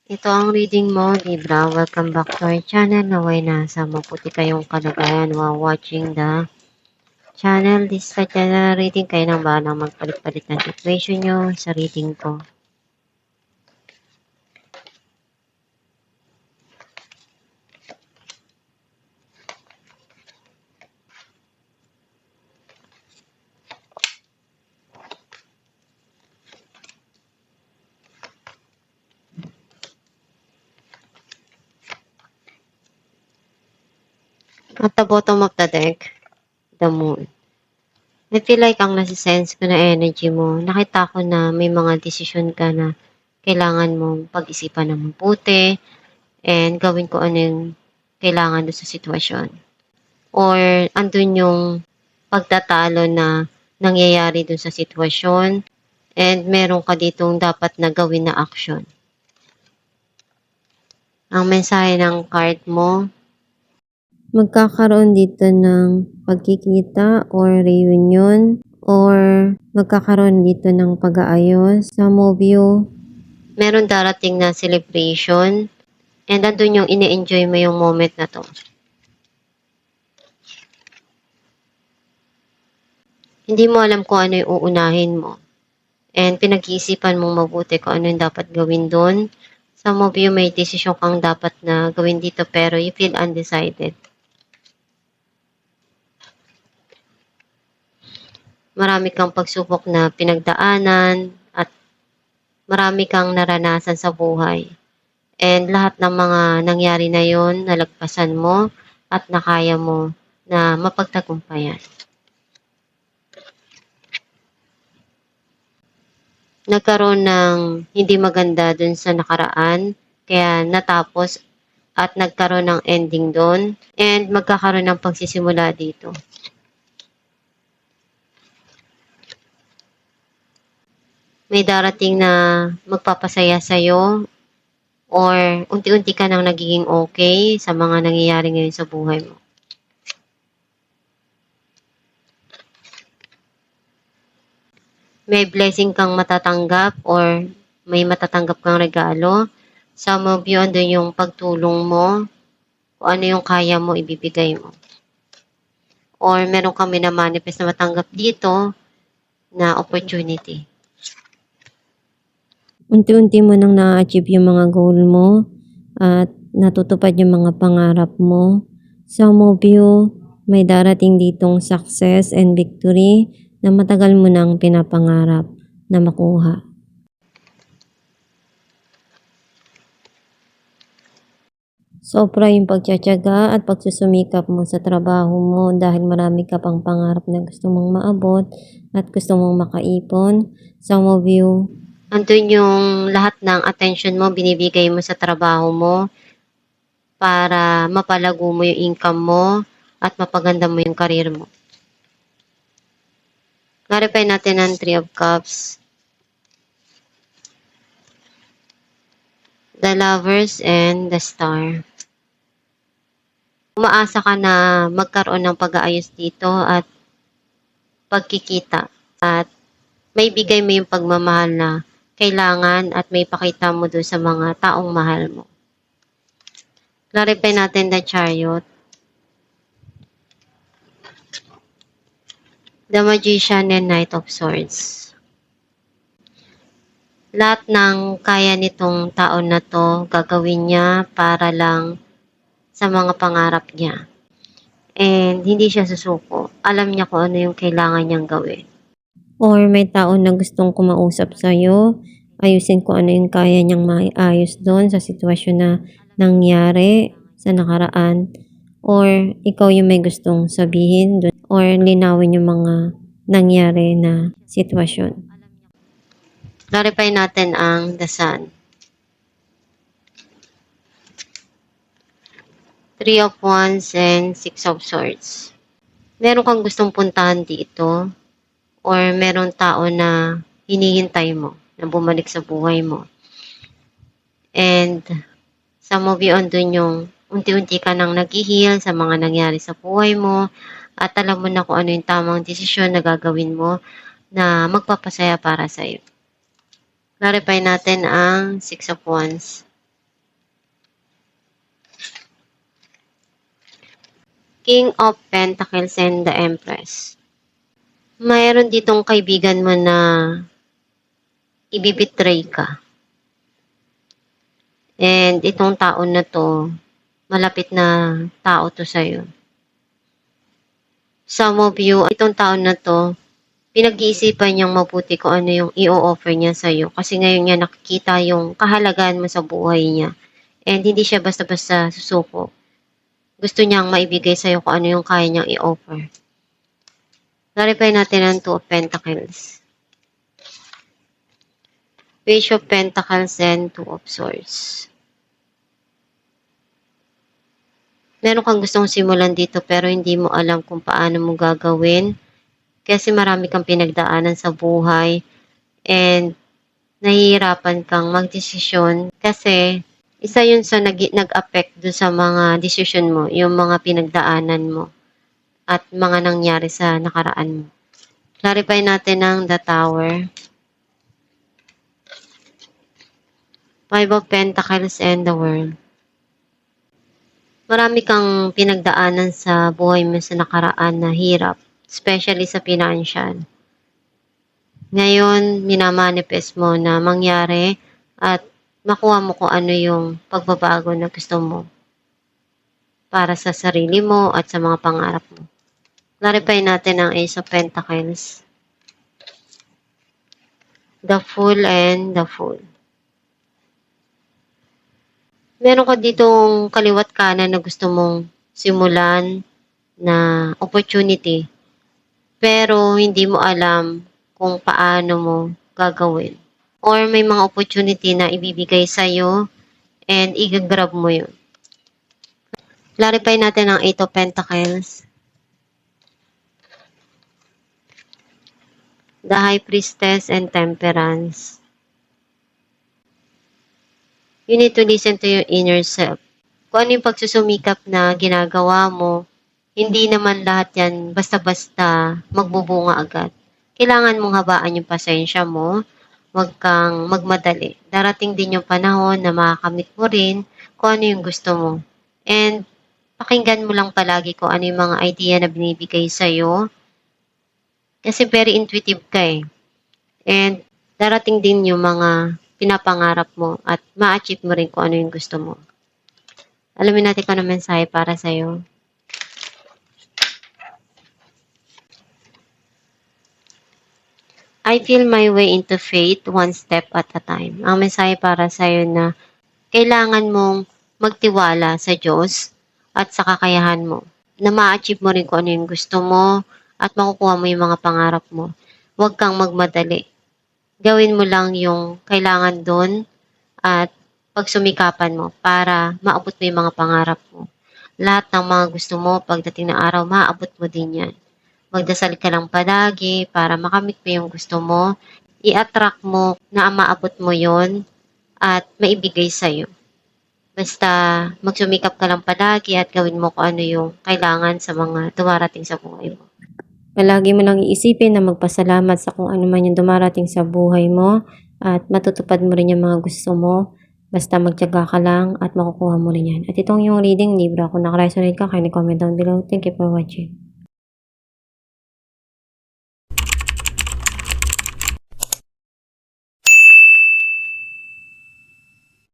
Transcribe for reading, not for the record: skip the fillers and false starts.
Ito ang reading mo, Libra. Welcome back to our channel. Naway nasa mabuti kayong kalagayan while watching the channel. This is the general reading. Kayo nang bahalang magpalit-palit ng situation nyo sa reading ko. At the bottom of the deck, the moon. I feel like ang nasisense ko na energy mo, nakita ko na may mga desisyon ka na kailangan mong pag-isipan na mabuti and gawin ko ano yung kailangan doon sa sitwasyon. Or andun yung pagtatalo na nangyayari doon sa sitwasyon and meron ka ditong dapat na gawin na action. Ang mensahe ng card mo, magkakaroon dito ng pagkikita or reunion or magkakaroon dito ng pag-aayos. Some of you, meron darating na celebration and andun yung ine-enjoy mo yung moment na to. Hindi mo alam kung ano yung uunahin mo. And pinag-iisipan mong mabuti kung ano yung dapat gawin doon. Some of you may desisyon kang dapat na gawin dito pero you feel undecided. Marami kang pagsubok na pinagdaanan at marami kang naranasan sa buhay. And lahat ng mga nangyari na yon, nalagpasan mo at nakaya mo na mapagtagumpayan. Nagkaroon ng hindi maganda dun sa nakaraan, kaya natapos at nagkaroon ng ending doon and magkakaroon ng pagsisimula dito. May darating na magpapasaya sa'yo or unti-unti ka nang nagiging okay sa mga nangyayari ngayon sa buhay mo. May blessing kang matatanggap or may matatanggap kang regalo. Some of you, andun yung pagtulong mo, kung ano yung kaya mo, ibibigay mo. Or meron kang minamanifest na matanggap dito na opportunity. Unti-unti mo nang na-achieve yung mga goal mo at natutupad yung mga pangarap mo. Some of you, may darating ditong success and victory na matagal mo nang pinapangarap na makuha. Sobra yung pagtsatsaga at pagsusumikap mo sa trabaho mo dahil marami ka pang pangarap na gusto mong maabot at gusto mong makaipon. Some of you, andun yung lahat ng attention mo, binibigay mo sa trabaho mo para mapalago mo yung income mo at mapaganda mo yung career mo. Clarify natin ang 3 of Cups, the Lovers, and the Star. Umaasa ka na magkaroon ng pag-aayos dito at pagkikita at may bigay mo yung pagmamahal na kailangan at may pakita mo doon sa mga taong mahal mo. Clarify natin the Chariot, the Magician, and Knight of Swords. Lahat ng kaya nitong taon na to, gagawin niya para lang sa mga pangarap niya. And hindi siya susuko. Alam niya kung ano yung kailangan niyang gawin. Or may tao na gustong kumausap sa'yo, ayusin kung ano yung kaya niyang maayos doon sa sitwasyon na nangyari sa nakaraan. Or ikaw yung may gustong sabihin doon or linawin yung mga nangyari na sitwasyon. Clarify natin ang the Sun. 3 of Wands and 6 of Swords. Meron kang gustong puntahan dito or meron tao na hinihintay mo na bumalik sa buhay mo. And some of you andun yung unti-unti ka nang nag-heal sa mga nangyari sa buhay mo at alam mo na kung ano yung tamang desisyon na gagawin mo na magpapasaya para sa'yo. Clarify natin ang 6 of Wands. King of Pentacles and the Empress. Mayroon ditong kaibigan mo na ibibitray ka. And itong taon na to, malapit na tao to sa'yo. Some of you, itong taon na to, pinag-iisipan niyang mabuti kung ano yung i-offer niya sa'yo. Kasi ngayon niya nakikita yung kahalagaan mo sa buhay niya. And hindi siya basta-basta susuko. Gusto niyang maibigay sa'yo kung ano yung kaya niyang i-offer. Clarify natin ang Two of Pentacles. Page of Pentacles and Two of Swords. Meron kang gustong simulan dito pero hindi mo alam kung paano mo gagawin. Kasi marami kang pinagdaanan sa buhay. And nahihirapan kang magdesisyon kasi isa yun sa nag-affect dun sa mga decision mo, yung mga pinagdaanan mo at mga nangyari sa nakaraan mo. Clarify natin ang The Tower. Five of Pentacles and the World. Marami kang pinagdaanan sa buhay mo sa nakaraan na hirap, especially sa financial. Ngayon, minamanifest mo na mangyari at makuha mo kung ano yung pagbabago na gusto mo para sa sarili mo at sa mga pangarap mo. Clarify natin ang Ace of Pentacles. The Fool and the Fool. Meron ka ditong kaliwat kanan na gusto mong simulan na opportunity. Pero hindi mo alam kung paano mo gagawin. Or may mga opportunity na ibibigay sa'yo and i-grab mo yun. Clarify natin ang Eight of Pentacles. The High Priestess and Temperance. You need to listen to your inner self. Kung ano yung pagsusumikap na ginagawa mo, hindi naman lahat yan basta-basta magbubunga agad. Kailangan mong habaan yung pasensya mo. Huwag kang magmadali. Darating din yung panahon na makakamit mo rin kung ano yung gusto mo. And pakinggan mo lang palagi kung ano yung mga idea na binibigay sa'yo. Kasi very intuitive ka eh. And darating din yung mga pinapangarap mo at ma-achieve mo rin kung ano yung gusto mo. Alamin natin kung ano mensahe para sa'yo. I feel my way into faith one step at a time. Ang mensahe para sa'yo na kailangan mong magtiwala sa Diyos at sa kakayahan mo. Na ma-achieve mo rin kung ano yung gusto mo at makukuha mo yung mga pangarap mo. Huwag kang magmadali. Gawin mo lang yung kailangan doon at pagsumikapan mo para maabot mo yung mga pangarap mo. Lahat ng mga gusto mo pagdating ng araw, maabot mo din yan. Magdasal ka lang palagi para makamit mo yung gusto mo. I-attract mo na maabot mo yon at maibigay sa'yo. Basta magsumikap ka lang palagi at gawin mo kung ano yung kailangan sa mga dumarating sa buhay mo. Palagi mo lang iisipin na magpasalamat sa kung ano man yung dumarating sa buhay mo at matutupad mo rin yung mga gusto mo. Basta magtiyaga ka lang at makukuha mo rin yan. At itong yung reading libro, kung nakaresonate ka, kindly comment down below. Thank you for watching.